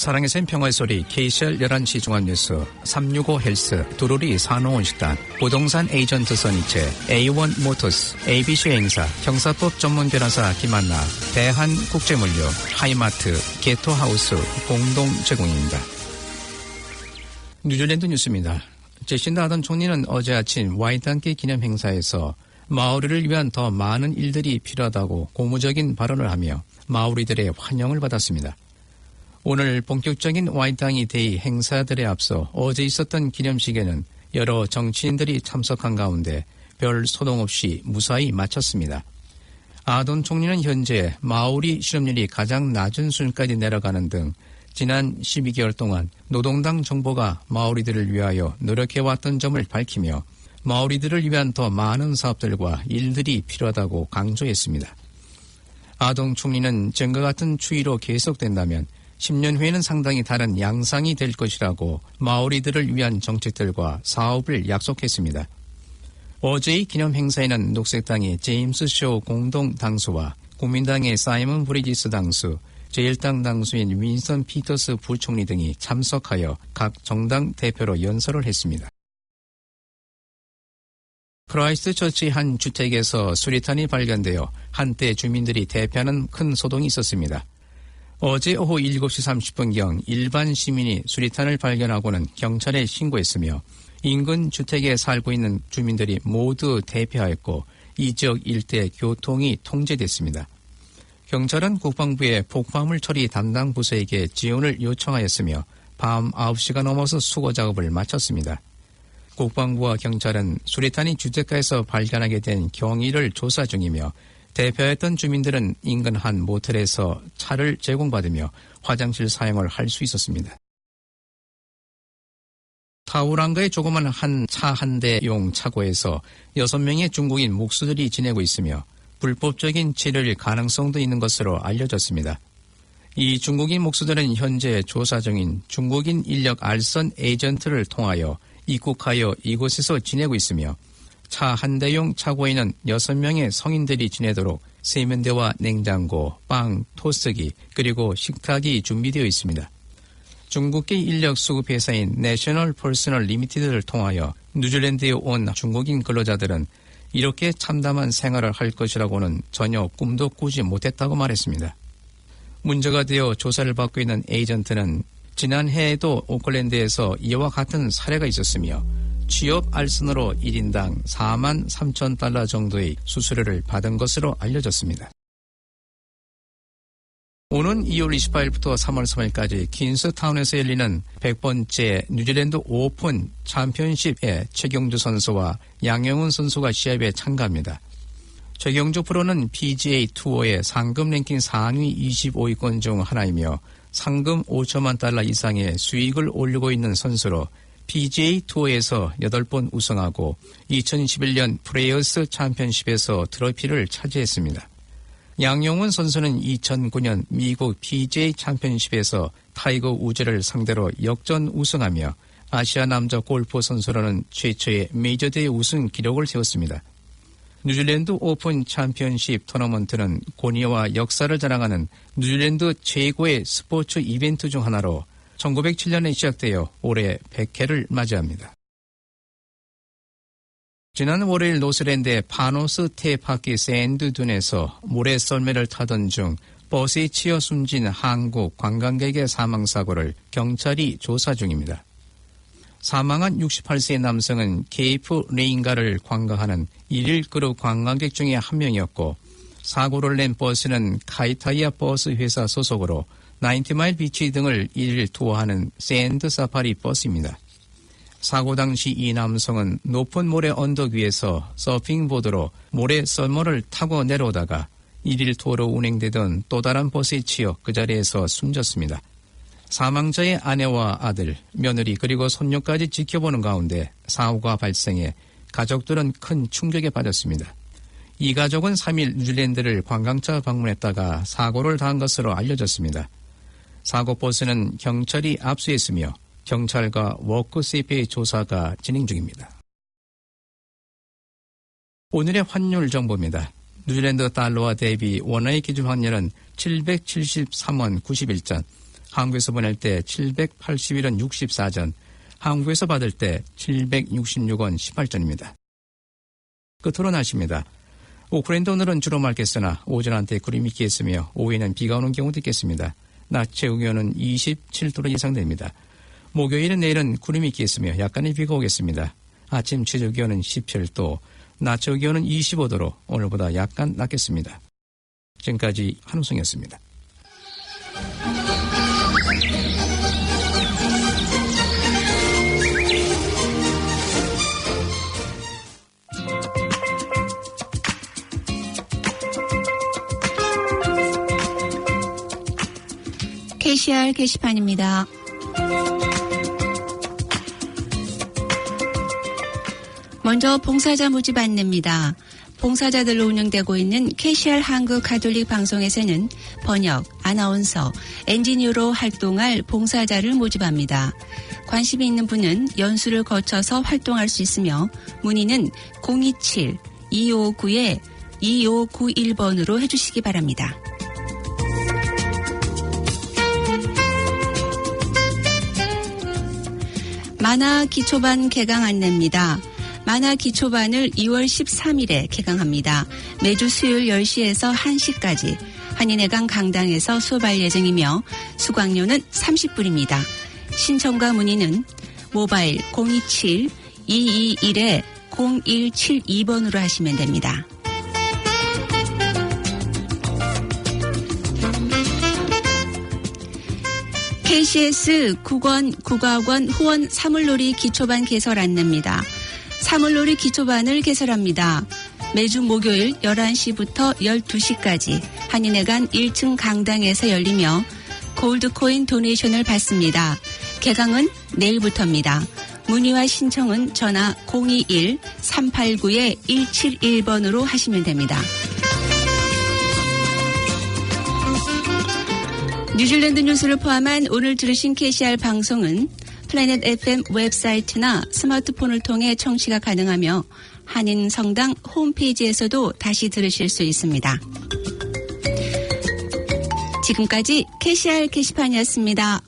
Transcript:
사랑의 샘 평화의 소리 KCR 11시 중앙뉴스 365 헬스 두루리 산호원식단 부동산 에이전트 선이체 A1 모터스 ABC 행사 형사법 전문 변호사 김한나 대한국제물류 하이마트 게토하우스 공동 제공입니다. 뉴질랜드 뉴스입니다. 제신다 아던 총리는 어제 아침 와이탄키 기념 행사에서 마오리를 위한 더 많은 일들이 필요하다고 고무적인 발언을 하며 마오리들의 환영을 받았습니다. 오늘 본격적인 와이탄키 데이 행사들에 앞서 어제 있었던 기념식에는 여러 정치인들이 참석한 가운데 별 소동 없이 무사히 마쳤습니다. 아돈 총리는 현재 마오리 실업률이 가장 낮은 수준까지 내려가는 등 지난 12개월 동안 노동당 정부가 마오리들을 위하여 노력해왔던 점을 밝히며 마오리들을 위한 더 많은 사업들과 일들이 필요하다고 강조했습니다. 아동 총리는 전과 같은 추이로 계속된다면 10년 후에는 상당히 다른 양상이 될 것이라고 마오리들을 위한 정책들과 사업을 약속했습니다. 어제의 기념 행사에는 녹색당의 제임스 쇼 공동 당수와 국민당의 사이먼 브리지스 당수, 제1당 당수인 윈스턴 피터스 부총리 등이 참석하여 각 정당 대표로 연설을 했습니다. 크라이스트처치 한 주택에서 수리탄이 발견되어 한때 주민들이 대피하는 큰 소동이 있었습니다. 어제 오후 7시 30분경 일반 시민이 수리탄을 발견하고는 경찰에 신고했으며 인근 주택에 살고 있는 주민들이 모두 대피하였고 이 지역 일대 교통이 통제됐습니다. 경찰은 국방부의 폭파물 처리 담당 부서에게 지원을 요청하였으며 밤 9시가 넘어서 수거 작업을 마쳤습니다. 국방부와 경찰은 수리탄이 주택가에서 발견하게 된 경위를 조사 중이며 대피했던 주민들은 인근 한 모텔에서 차를 제공받으며 화장실 사용을 할 수 있었습니다. 타우랑가의 조그만 한 차 한 대용 차고에서 6명의 중국인 목수들이 지내고 있으며 불법적인 체류일 가능성도 있는 것으로 알려졌습니다. 이 중국인 목수들은 현재 조사 중인 중국인 인력 알선 에이전트를 통하여 입국하여 이곳에서 지내고 있으며 차 한 대용 차고에는 6명의 성인들이 지내도록 세면대와 냉장고, 빵, 토스기, 그리고 식탁이 준비되어 있습니다. 중국계 인력 수급 회사인 내셔널 퍼스널 리미티드를 통하여 뉴질랜드에 온 중국인 근로자들은 이렇게 참담한 생활을 할 것이라고는 전혀 꿈도 꾸지 못했다고 말했습니다. 문제가 되어 조사를 받고 있는 에이전트는 지난해에도 오클랜드에서 이와 같은 사례가 있었으며 취업 알선으로 1인당 4만 3천 달러 정도의 수수료를 받은 것으로 알려졌습니다. 오는 2월 28일부터 3월 3일까지 퀸스타운에서 열리는 100번째 뉴질랜드 오픈 챔피언십에 최경주 선수와 양영훈 선수가 시합에 참가합니다. 최경주 프로는 PGA 투어의 상금 랭킹 상위 25위권 중 하나이며 상금 5천만 달러 이상의 수익을 올리고 있는 선수로 PGA 투어에서 8번 우승하고 2011년 프레이어스 챔피언십에서 트로피를 차지했습니다. 양용훈 선수는 2009년 미국 PGA 챔피언십에서 타이거 우즈를 상대로 역전 우승하며 아시아 남자 골프 선수로는 최초의 메이저대회 우승 기록을 세웠습니다. 뉴질랜드 오픈 챔피언십 토너먼트는 권위와 역사를 자랑하는 뉴질랜드 최고의 스포츠 이벤트 중 하나로 1907년에 시작되어 올해 100회를 맞이합니다. 지난 월요일 노스랜드의 파노스 테파키 샌드둔에서 모래 썰매를 타던 중 버스에 치여 숨진 한국 관광객의 사망사고를 경찰이 조사 중입니다. 사망한 68세 남성은 케이프 레인가를 관광하는 1일 그룹 관광객 중에 한 명이었고 사고를 낸 버스는 카이타이아 버스 회사 소속으로 90마일 비치 등을 1일 투어하는 샌드 사파리 버스입니다. 사고 당시 이 남성은 높은 모래 언덕 위에서 서핑보드로 모래 썰매를 타고 내려오다가 1일 투어로 운행되던 또 다른 버스에 치여 그 자리에서 숨졌습니다. 사망자의 아내와 아들, 며느리 그리고 손녀까지 지켜보는 가운데 사고가 발생해 가족들은 큰 충격에 빠졌습니다. 이 가족은 3일 뉴질랜드를 관광차 방문했다가 사고를 당한 것으로 알려졌습니다. 사고 버스는 경찰이 압수했으며 경찰과 워크세이프의 조사가 진행 중입니다. 오늘의 환율 정보입니다. 뉴질랜드 달러와 대비 원화의 기준 환율은 773원 91전, 한국에서 보낼 때 781원 64전, 한국에서 받을 때 766원 18전입니다. 끝으로 날씨입니다. 오클랜드 오늘은 주로 맑겠으나 오전 한때 구름이 끼겠으며 오후에는 비가 오는 경우도 있겠습니다. 낮 최고 기온은 27도로 예상됩니다. 목요일은 내일은 구름이 끼겠으며 약간의 비가 오겠습니다. 아침 최저 기온은 17도, 낮 최고 기온은 25도로 오늘보다 약간 낮겠습니다. 지금까지 한우성이었습니다. KCR 게시판입니다. 먼저 봉사자 모집 안내입니다. 봉사자들로 운영되고 있는 KCR 한국 가톨릭 방송에서는 번역, 아나운서, 엔지니어로 활동할 봉사자를 모집합니다. 관심이 있는 분은 연수를 거쳐서 활동할 수 있으며 문의는 027-259-2591번으로 해주시기 바랍니다. 만화 기초반 개강 안내입니다. 만화 기초반을 2월 13일에 개강합니다. 매주 수요일 10시에서 1시까지 한인회관 강당에서 수업할 예정이며 수강료는 30불입니다. 신청과 문의는 모바일 027-221-0172번으로 하시면 됩니다. KCS 국악원 후원 사물놀이 기초반 개설 안내입니다. 사물놀이 기초반을 개설합니다. 매주 목요일 11시부터 12시까지 한인회관 1층 강당에서 열리며 골드코인 도네이션을 받습니다. 개강은 내일부터입니다. 문의와 신청은 전화 021-389-171번으로 하시면 됩니다. 뉴질랜드 뉴스를 포함한 오늘 들으신 KCR 방송은 플래닛 FM 웹사이트나 스마트폰을 통해 청취가 가능하며 한인성당 홈페이지에서도 다시 들으실 수 있습니다. 지금까지 KCR 게시판이었습니다.